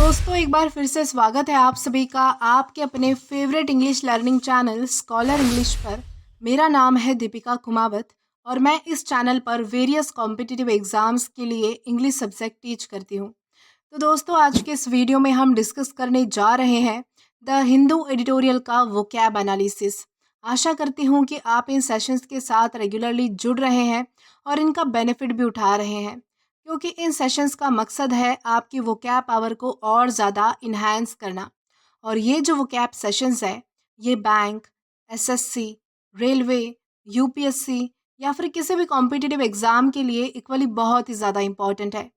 दोस्तों एक बार फिर से स्वागत है आप सभी का आपके अपने favourite English learning channel scholar English पर। मेरा नाम है दीपिका कुमावत और मैं इस चैनल पर वेरियस कॉम्पिटिटिव एग्जाम्स के लिए इंग्लिश सब्जेक्ट टीच करती हूँ। तो दोस्तों आज के इस वीडियो में हम डिस्कस करने जा रहे हैं द हिंदू एडिटोरियल का वोकैब एनालिसिस। आशा करती हूँ कि आप इन सेशंस के साथ रेगुलरली जुड़ रहे हैं और इनका बेनिफिट भी उठा रहे हैं, क्योंकि इन सेशंस का मकसद है आपकी वोकैब पावर को और ज़्यादा इन्हांस करना। और ये जो वोकैब सेशंस है ये बैंक, एसएससी, रेलवे, यूपीएससी या फिर किसी भी कॉम्पिटिटिव एग्ज़ाम के लिए इक्वली बहुत ही ज़्यादा इम्पॉर्टेंट है।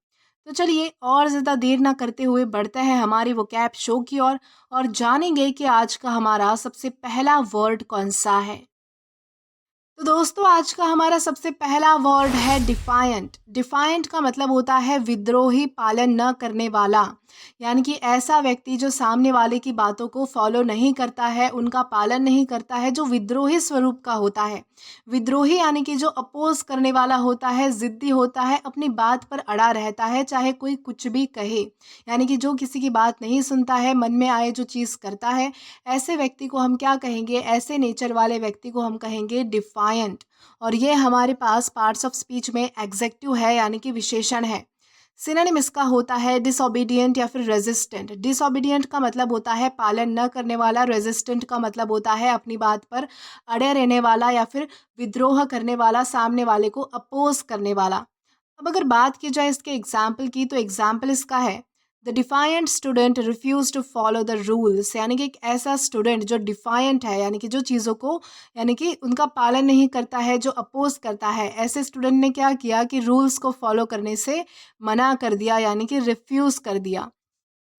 तो चलिए और ज़्यादा देर ना करते हुए बढ़ते हैं हमारी वोकैब शो की ओर और जानेंगे कि आज का हमारा सबसे पहला वर्ड कौन सा है। तो दोस्तों आज का हमारा सबसे पहला वर्ड है डिफायंट। डिफायंट का मतलब होता है विद्रोही, पालन न करने वाला। यानी कि ऐसा व्यक्ति जो सामने वाले की बातों को फॉलो नहीं करता है, उनका पालन नहीं करता है, जो विद्रोही स्वरूप का होता है। विद्रोही यानी कि जो अपोज करने वाला होता है, जिद्दी होता है, अपनी बात पर अड़ा रहता है चाहे कोई कुछ भी कहे। यानी कि जो किसी की बात नहीं सुनता है, मन में आए जो चीज़ करता है, ऐसे व्यक्ति को हम क्या कहेंगे? ऐसे नेचर वाले व्यक्ति को हम कहेंगे डिफायंट। और ये हमारे पास पार्ट्स ऑफ स्पीच में एग्जेक्टिव है यानी कि विशेषण है। सिनोनिम इसका होता है डिसओबीडियंट या फिर रेजिस्टेंट। डिसओबीडियंट का मतलब होता है पालन न करने वाला, रेजिस्टेंट का मतलब होता है अपनी बात पर अड़े रहने वाला या फिर विद्रोह करने वाला, सामने वाले को अपोज करने वाला। अब अगर बात की जाए इसके एग्जाम्पल की, तो एग्जाम्पल इसका है the defiant student refuse to follow the rules. यानी कि एक ऐसा स्टूडेंट जो डिफायंट है, यानी कि जो चीज़ों को यानी कि उनका पालन नहीं करता है, जो अपोज करता है, ऐसे स्टूडेंट ने क्या किया कि रूल्स को फॉलो करने से मना कर दिया, यानी कि रिफ्यूज़ कर दिया।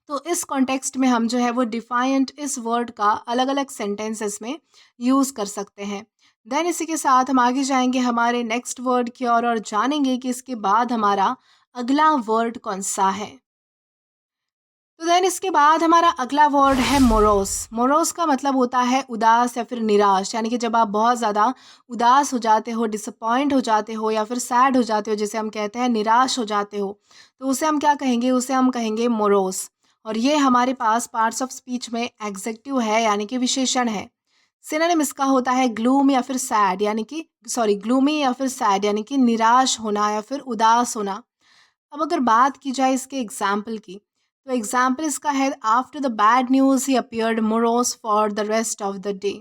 तो इस कॉन्टेक्स्ट में हम जो है वो डिफायंट इस वर्ड का अलग अलग सेंटेंसेस में यूज़ कर सकते हैं। देन इसी के साथ हम आगे जाएंगे हमारे नेक्स्ट वर्ड की ओर और जानेंगे कि इसके बाद हमारा अगला वर्ड कौन सा है। तो देन इसके बाद हमारा अगला वर्ड है मोरोस। मोरोस का मतलब होता है उदास या फिर निराश। यानी कि जब आप बहुत ज़्यादा उदास हो जाते हो, डिसअपॉइंट हो जाते हो या फिर सैड हो जाते हो, जिसे हम कहते हैं निराश हो जाते हो, तो उसे हम क्या कहेंगे? उसे हम कहेंगे मोरोस। और ये हमारे पास पार्ट्स ऑफ स्पीच में एग्जेक्टिव है यानी कि विशेषण है। सिनोनिम इसका होता है ग्लूम या फिर सैड, यानी कि ग्लूमी या फिर सैड, यानी कि निराश होना या फिर उदास होना। अब अगर बात की जाए इसके एग्जाम्पल की, तो एग्जाम्पल इसका है after the bad news he appeared morose for the rest of the day.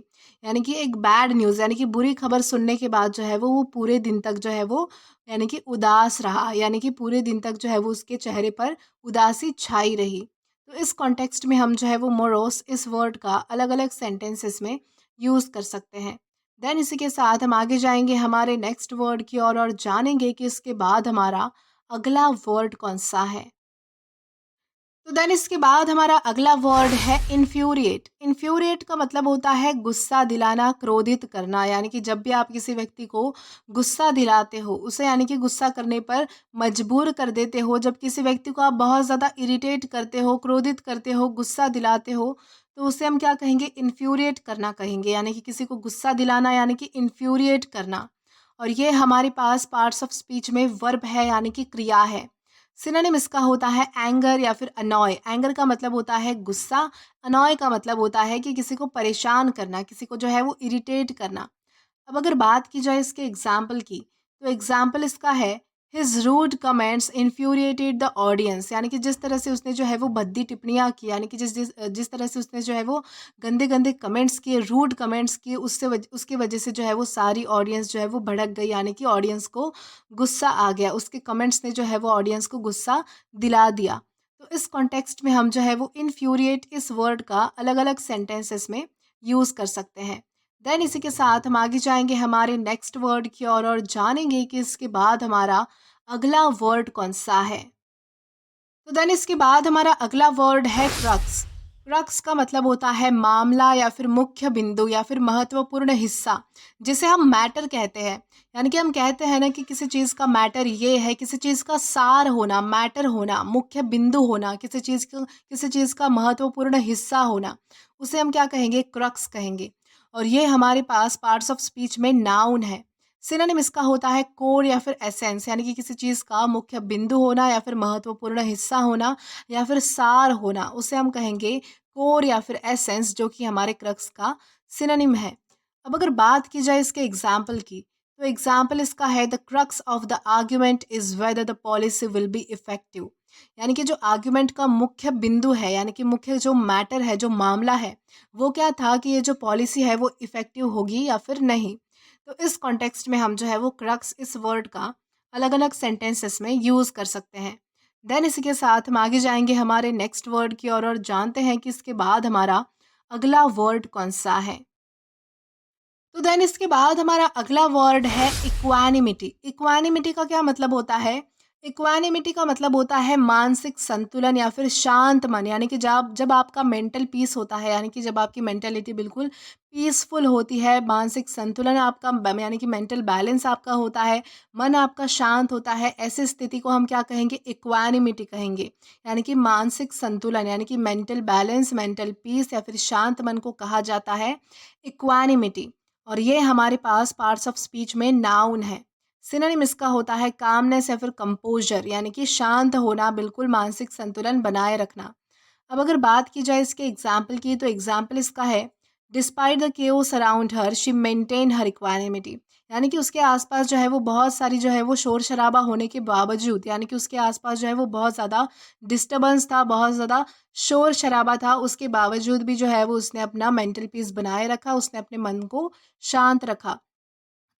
यानी कि एक बैड न्यूज़ यानी कि बुरी खबर सुनने के बाद जो है वो पूरे दिन तक जो है वो यानी कि उदास रहा, यानी कि पूरे दिन तक जो है वो उसके चेहरे पर उदासी छाई रही। तो इस कॉन्टेक्स्ट में हम जो है वो मोरोस इस वर्ड का अलग अलग सेंटेंसेस में यूज़ कर सकते हैं। देन इसी के साथ हम आगे जाएंगे हमारे नेक्स्ट वर्ड की ओर और जानेंगे कि इसके बाद हमारा अगला वर्ड कौन सा है। तो देन इसके बाद हमारा अगला वर्ड है इन्फ्यूरिएट। इन्फ्यूरिएट का मतलब होता है गुस्सा दिलाना, क्रोधित करना। यानी कि जब भी आप किसी व्यक्ति को गुस्सा दिलाते हो, उसे यानी कि गुस्सा करने पर मजबूर कर देते हो, जब किसी व्यक्ति को आप बहुत ज़्यादा इरिटेट करते हो, क्रोधित करते हो, गुस्सा दिलाते हो, तो उसे हम क्या कहेंगे? इन्फ्यूरिएट करना कहेंगे। यानी कि किसी को गुस्सा दिलाना यानी कि इन्फ्यूरिएट करना। और ये हमारे पास पार्ट्स ऑफ स्पीच में वर्ब है यानी कि क्रिया है। सिनोनिम इसका होता है एंगर या फिर अनॉय। एंगर का मतलब होता है गुस्सा, अनॉय का मतलब होता है कि किसी को परेशान करना, किसी को जो है वो इरिटेट करना। अब अगर बात की जाए इसके एग्जाम्पल की, तो एग्जाम्पल इसका है his rude comments infuriated the audience. यानी कि जिस तरह से उसने जो है वो भद्दी टिप्पणियाँ की, यानी कि जिस जिस जिस तरह से उसने जो है वो गंदे गंदे कमेंट्स किए, रूड कमेंट्स किए, उसके वजह से जो है वो सारी ऑडियंस जो है वो भड़क गई। यानी कि ऑडियंस को गुस्सा आ गया, उसके कमेंट्स ने जो है वो ऑडियंस को गुस्सा दिला दिया। तो इस कॉन्टेक्स्ट में हम जो है वो इन्फ्यूरिएट इस वर्ड का अलग अलग सेंटेंसेस में यूज़ कर सकते हैं। देन इसी के साथ हम आगे जाएंगे हमारे नेक्स्ट वर्ड की ओर और जानेंगे कि इसके बाद हमारा अगला वर्ड कौन सा है। तो देन इसके बाद हमारा अगला वर्ड है क्रक्स। क्रक्स का मतलब होता है मामला या फिर मुख्य बिंदु या फिर महत्वपूर्ण हिस्सा, जिसे हम मैटर कहते हैं। यानी कि हम कहते हैं ना कि किसी चीज़ का मैटर ये है, किसी चीज़ का सार होना, मैटर होना, मुख्य बिंदु होना, किसी चीज़ का महत्वपूर्ण हिस्सा होना, उसे हम क्या कहेंगे? क्रक्स कहेंगे। और ये हमारे पास पार्ट्स ऑफ स्पीच में नाउन है। सिनोनिम इसका होता है कोर या फिर एसेंस, यानी कि किसी चीज़ का मुख्य बिंदु होना या फिर महत्वपूर्ण हिस्सा होना या फिर सार होना, उसे हम कहेंगे कोर या फिर एसेंस, जो कि हमारे क्रक्स का सिनोनिम है। अब अगर बात की जाए इसके एग्जाम्पल की, तो एग्जाम्पल इसका है the crux of the argument is whether the policy will be effective. यानी कि जो आर्ग्यूमेंट का मुख्य बिंदु है, यानी कि मुख्य जो मैटर है, जो मामला है, वो क्या था कि ये जो पॉलिसी है वो इफेक्टिव होगी या फिर नहीं। तो इस कॉन्टेक्स्ट में हम जो है वो क्रक्स इस वर्ड का अलग अलग सेंटेंसेस में यूज़ कर सकते हैं। देन इसी के साथ हम आगे जाएंगे हमारे नेक्स्ट वर्ड की ओर और जानते हैं कि इसके बाद हमारा अगला वर्ड कौन सा है। तो देन इसके बाद हमारा अगला वर्ड है इक्वानिमिटी। इक्वानिमिटी का क्या मतलब होता है? इक्वानिमिटी का मतलब होता है मानसिक संतुलन या फिर शांत मन, यानी कि जब जब आपका मेंटल पीस होता है, यानी कि जब आपकी मेंटेलिटी बिल्कुल पीसफुल होती है, मानसिक संतुलन आपका यानी कि मेंटल बैलेंस आपका होता है, मन आपका शांत होता है, ऐसी स्थिति को हम क्या कहेंगे? इक्वानिमिटी कहेंगे। यानी कि मानसिक संतुलन, यानी कि मेंटल बैलेंस, मेंटल पीस या फिर शांत मन को कहा जाता है इक्वानिमिटी। और ये हमारे पास पार्ट्स ऑफ स्पीच में नाउन है। सिनोनिम इसका होता है कामनेस या फिर कंपोजर, यानी कि शांत होना, बिल्कुल मानसिक संतुलन बनाए रखना। अब अगर बात की जाए इसके एग्जाम्पल की, तो एग्जाम्पल इसका है despite the chaos around her she maintain her equanimity. यानी कि उसके आसपास जो है वो बहुत सारी जो है वो शोर शराबा होने के बावजूद, यानी कि उसके आसपास जो है वो बहुत ज़्यादा डिस्टर्बेंस था, बहुत ज़्यादा शोर शराबा था, उसके बावजूद भी जो है वो उसने अपना मेंटल पीस बनाए रखा, उसने अपने मन को शांत रखा।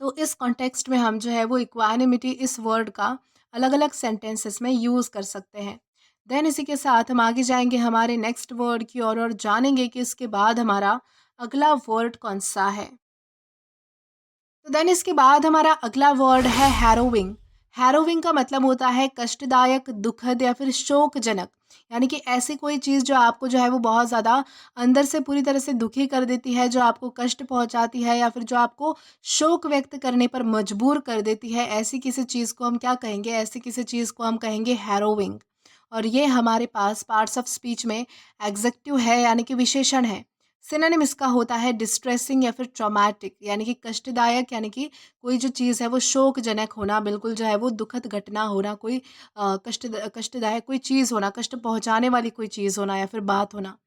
तो इस कॉन्टेक्स्ट में हम जो है वो इक्वानिमिटी इस वर्ड का अलग अलग सेंटेंसेस में यूज़ कर सकते हैं। देन इसी के साथ हम आगे जाएंगे हमारे नेक्स्ट वर्ड की ओर और जानेंगे कि इसके बाद हमारा अगला वर्ड कौन सा है। तो देन इसके बाद हमारा अगला वर्ड है हैरोविंग। हैरोविंग का मतलब होता है कष्टदायक, दुखद या फिर शोकजनक। यानी कि ऐसी कोई चीज़ जो आपको जो है वो बहुत ज़्यादा अंदर से पूरी तरह से दुखी कर देती है, जो आपको कष्ट पहुंचाती है या फिर जो आपको शोक व्यक्त करने पर मजबूर कर देती है, ऐसी किसी चीज़ को हम क्या कहेंगे? ऐसी किसी चीज़ को हम कहेंगे हैरोविंग। और ये हमारे पास पार्ट्स ऑफ स्पीच में एग्जेक्टिव है, यानी कि विशेषण है। सिनोनिम इसका होता है डिस्ट्रेसिंग या फिर ट्रॉमेटिक, यानी कि कष्टदायक, यानी कि कोई जो चीज़ है वो शोकजनक होना, बिल्कुल जो है वो दुखद घटना होना, कोई कष्टदायक कोई चीज़ होना, कष्ट पहुंचाने वाली कोई चीज़ होना या फिर बात होना।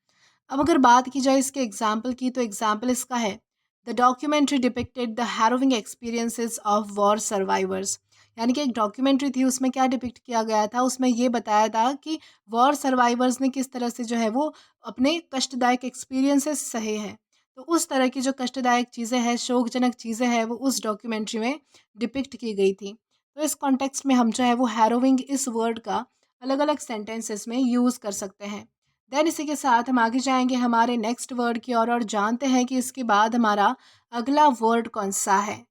अब अगर बात की जाए इसके एग्जाम्पल की, तो एग्जाम्पल इसका है the documentary depicted the harrowing experiences of war survivors. यानी कि एक डॉक्यूमेंट्री थी, उसमें क्या डिपिक्ट किया गया था? उसमें ये बताया था कि वॉर सर्वाइवर्स ने किस तरह से जो है वो अपने कष्टदायक एक्सपीरियंसेस सहे हैं। तो उस तरह की जो कष्टदायक चीज़ें हैं, शोकजनक चीज़ें हैं, वो उस डॉक्यूमेंट्री में डिपिक्ट की गई थी। तो इस कॉन्टेक्स्ट में हम जो है वो हैरोविंग इस वर्ड का अलग अलग सेंटेंसेस में यूज़ कर सकते हैं। देन इसी के साथ हम आगे जाएंगे हमारे नेक्स्ट वर्ड की ओर और जानते हैं कि इसके बाद हमारा अगला वर्ड कौन सा है।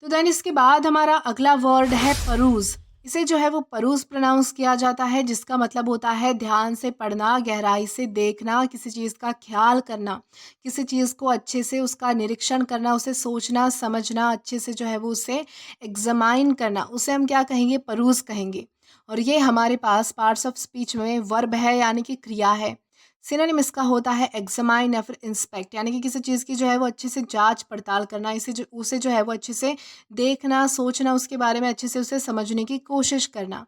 तो देन इसके बाद हमारा अगला वर्ड है परूज। इसे जो है वो परूज प्रोनाउंस किया जाता है, जिसका मतलब होता है ध्यान से पढ़ना, गहराई से देखना, किसी चीज़ का ख्याल करना, किसी चीज़ को अच्छे से उसका निरीक्षण करना, उसे सोचना समझना, अच्छे से जो है वो उसे एग्जामाइन करना, उसे हम क्या कहेंगे? परूज कहेंगे। और ये हमारे पास पार्ट्स ऑफ स्पीच में वर्ब है, यानी कि क्रिया है। सिनोनिम इसका होता है एग्जामाइन या फिर इंस्पेक्ट, यानी कि किसी चीज़ की जो है वो अच्छे से जांच पड़ताल करना, इसे जो उसे जो है वो अच्छे से देखना, सोचना, उसके बारे में अच्छे से उसे समझने की कोशिश करना।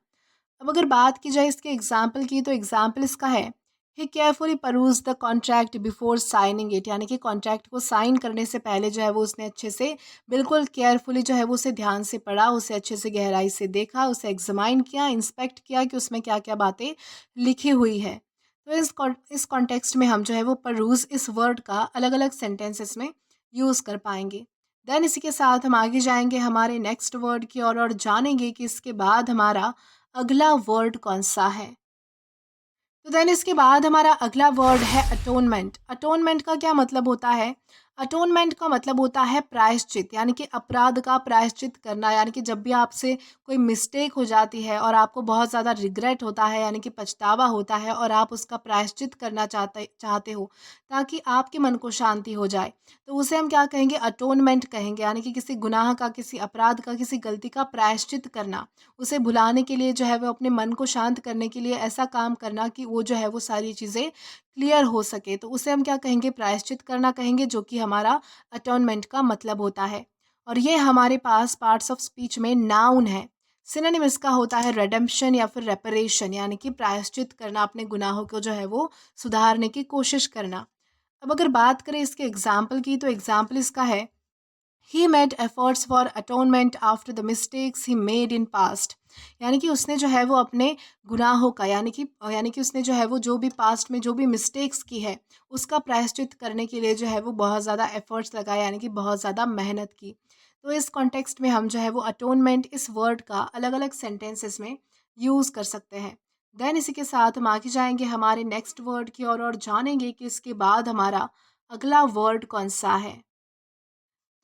अब अगर बात की जाए इसके एग्जाम्पल की, तो एग्जाम्पल इसका है he carefully peruse the contract before signing it. यानी कि कॉन्ट्रैक्ट को साइन करने से पहले जो है वो उसने अच्छे से बिल्कुल केयरफुली जो है वो उसे ध्यान से पढ़ा, उसे अच्छे से गहराई से देखा, उसे एग्जामाइन किया, इंस्पेक्ट किया कि उसमें क्या क्या बातें लिखी हुई है। तो इस कॉन्टेक्स्ट में हम जो है वो परूज इस वर्ड का अलग अलग सेंटेंसेस में यूज़ कर पाएंगे। देन इसी के साथ हम आगे जाएंगे हमारे नेक्स्ट वर्ड की ओर और जानेंगे कि इसके बाद हमारा अगला वर्ड कौन सा है। तो देन इसके बाद हमारा अगला वर्ड है अटोनमेंट। अटोनमेंट का क्या मतलब होता है? अटोनमेंट का मतलब होता है प्रायश्चित, यानी कि अपराध का प्रायश्चित करना। यानी कि जब भी आपसे कोई मिस्टेक हो जाती है और आपको बहुत ज़्यादा रिग्रेट होता है, यानी कि पछतावा होता है, और आप उसका प्रायश्चित करना चाहते चाहते हो ताकि आपके मन को शांति हो जाए, तो उसे हम क्या कहेंगे? अटोनमेंट कहेंगे। यानी कि किसी गुनाह का, किसी अपराध का, किसी गलती का प्रायश्चित करना, उसे भुलाने के लिए जो है वो अपने मन को शांत करने के लिए ऐसा काम करना कि वो जो है वो सारी चीज़ें क्लियर हो सके, तो उसे हम क्या कहेंगे? प्रायश्चित करना कहेंगे, जो कि हमारा अटोनमेंट का मतलब होता है। और ये हमारे पास पार्ट्स ऑफ स्पीच में नाउन है। सिनोनिम इसका होता है रेडेम्पशन या फिर रेपरेशन, यानी कि प्रायश्चित करना, अपने गुनाहों को जो है वो सुधारने की कोशिश करना। अब अगर बात करें इसके एग्जाम्पल की, तो एग्जाम्पल इसका है he made efforts for atonement after the mistakes he made in past. यानी कि उसने जो है वो अपने गुनाहों का, यानी कि उसने जो है वो जो भी पास्ट में जो भी मिस्टेक्स की है उसका प्रायश्चित करने के लिए जो है वो बहुत ज़्यादा एफर्ट्स लगाए, यानी कि बहुत ज़्यादा मेहनत की। तो इस कॉन्टेक्स्ट में हम जो है वो अटोनमेंट इस वर्ड का अलग अलग सेंटेंसेस में यूज़ कर सकते हैं। देन इसी के साथ हम आगे जाएंगे हमारे नेक्स्ट वर्ड की और जानेंगे कि इसके बाद हमारा अगला वर्ड कौन सा है।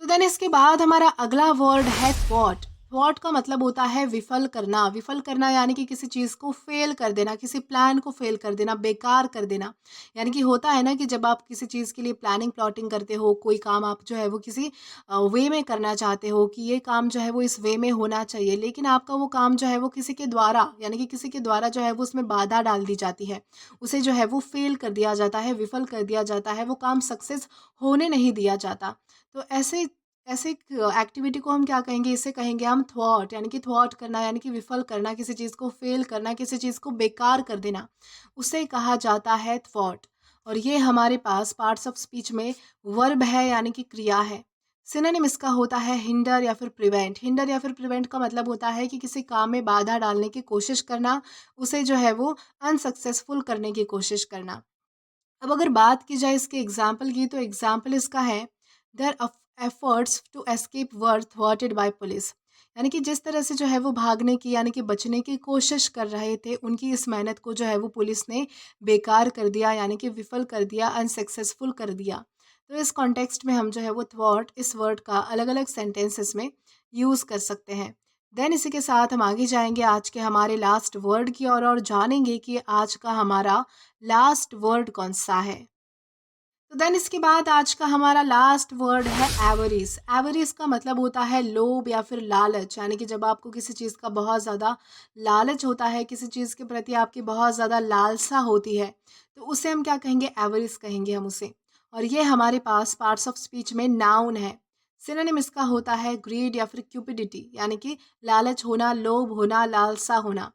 तो देन इसके बाद हमारा अगला वर्ड है थ्वॉट। थ्वॉट का मतलब होता है विफल करना। विफल करना यानी कि किसी चीज़ को फेल कर देना, किसी प्लान को फेल कर देना, बेकार कर देना। यानी कि होता है ना कि जब आप किसी चीज़ के लिए प्लानिंग प्लॉटिंग करते हो, कोई काम आप जो है वो किसी वे में करना चाहते हो कि ये काम जो है वो इस वे में होना चाहिए, लेकिन आपका वो काम जो है वो किसी के द्वारा, यानी कि किसी के द्वारा जो है वो उसमें बाधा डाल दी जाती है, उसे जो है वो फेल कर दिया जाता है, विफल कर दिया जाता है, वो काम सक्सेस होने नहीं दिया जाता। तो ऐसे ऐसे एक्टिविटी को हम क्या कहेंगे, इसे कहेंगे हम थॉट। यानी कि थॉट करना यानी कि विफल करना, किसी चीज़ को फेल करना, किसी चीज़ को बेकार कर देना, उसे कहा जाता है थॉट। और ये हमारे पास पार्ट्स ऑफ स्पीच में वर्ब है, यानी कि क्रिया है। सिनोनिम इसका होता है हिंडर या फिर प्रिवेंट। हिंडर या फिर प्रिवेंट का मतलब होता है कि किसी काम में बाधा डालने की कोशिश करना, उसे जो है वो अनसक्सेसफुल करने की कोशिश करना। अब अगर बात की जाए इसके एग्जाम्पल की, तो एग्जाम्पल इसका है their efforts to escape were thwarted by police. यानी कि जिस तरह से जो है वो भागने की, यानी कि बचने की कोशिश कर रहे थे, उनकी इस मेहनत को जो है वो पुलिस ने बेकार कर दिया, यानी कि विफल कर दिया, अनसक्सेसफुल कर दिया। तो इस कॉन्टेक्स्ट में हम जो है वो थ्वाट इस वर्ड का अलग अलग सेंटेंसेस में यूज़ कर सकते हैं। देन इसी के साथ हम आगे जाएंगे आज के हमारे लास्ट वर्ड की और जानेंगे कि आज का हमारा लास्ट वर्ड कौन सा है। तो देन इसके बाद आज का हमारा लास्ट वर्ड है एवरिस। एवरिस का मतलब होता है लोभ या फिर लालच। यानी कि जब आपको किसी चीज़ का बहुत ज़्यादा लालच होता है, किसी चीज़ के प्रति आपकी बहुत ज़्यादा लालसा होती है, तो उसे हम क्या कहेंगे, एवरिस कहेंगे हम उसे। और ये हमारे पास पार्ट्स ऑफ स्पीच में नाउन है। सिनोनिम इसका होता है ग्रीड या फिर क्यूपिडिटी, यानी कि लालच होना, लोभ होना, लालसा होना।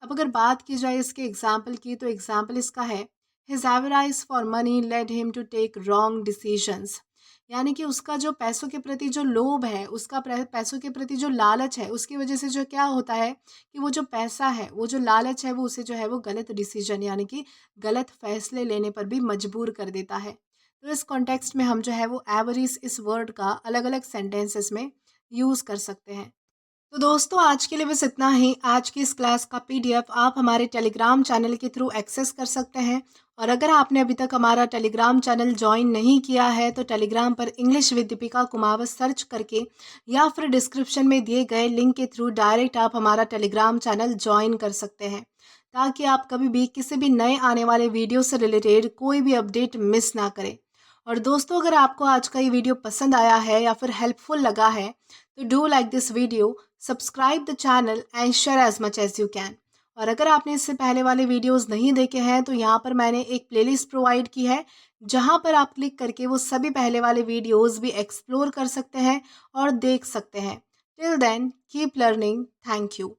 अब अगर बात की जाए इसके एग्जाम्पल की, तो एग्जाम्पल इसका है His avarice for money led him to take wrong decisions। यानी कि उसका जो पैसों के प्रति जो लोभ है, उसका पैसों के प्रति जो लालच है, उसकी वजह से जो क्या होता है कि वो जो पैसा है, वो जो लालच है, वो उसे जो है वो गलत डिसीजन, यानी कि गलत फैसले लेने पर भी मजबूर कर देता है। तो इस कॉन्टेक्स्ट में हम जो है वो एवरिस इस वर्ड का अलग अलग सेंटेंसेस में यूज़ कर सकते हैं। तो दोस्तों, आज के लिए बस इतना ही। आज की इस क्लास का पीडीएफ आप हमारे टेलीग्राम चैनल के थ्रू एक्सेस कर सकते हैं। और अगर आपने अभी तक हमारा टेलीग्राम चैनल ज्वाइन नहीं किया है, तो टेलीग्राम पर English with Deepika Kumawat search करके या फिर डिस्क्रिप्शन में दिए गए लिंक के थ्रू डायरेक्ट आप हमारा टेलीग्राम चैनल ज्वाइन कर सकते हैं, ताकि आप कभी भी किसी भी नए आने वाले वीडियो से रिलेटेड कोई भी अपडेट मिस ना करें। और दोस्तों, अगर आपको आज का ये वीडियो पसंद आया है या फिर हेल्पफुल लगा है, तो do like this video, subscribe the channel and share as much as you can. और अगर आपने इससे पहले वाले वीडियोस नहीं देखे हैं, तो यहाँ पर मैंने एक प्लेलिस्ट प्रोवाइड की है, जहाँ पर आप क्लिक करके वो सभी पहले वाले वीडियोस भी एक्सप्लोर कर सकते हैं और देख सकते हैं। Till then keep learning. Thank you.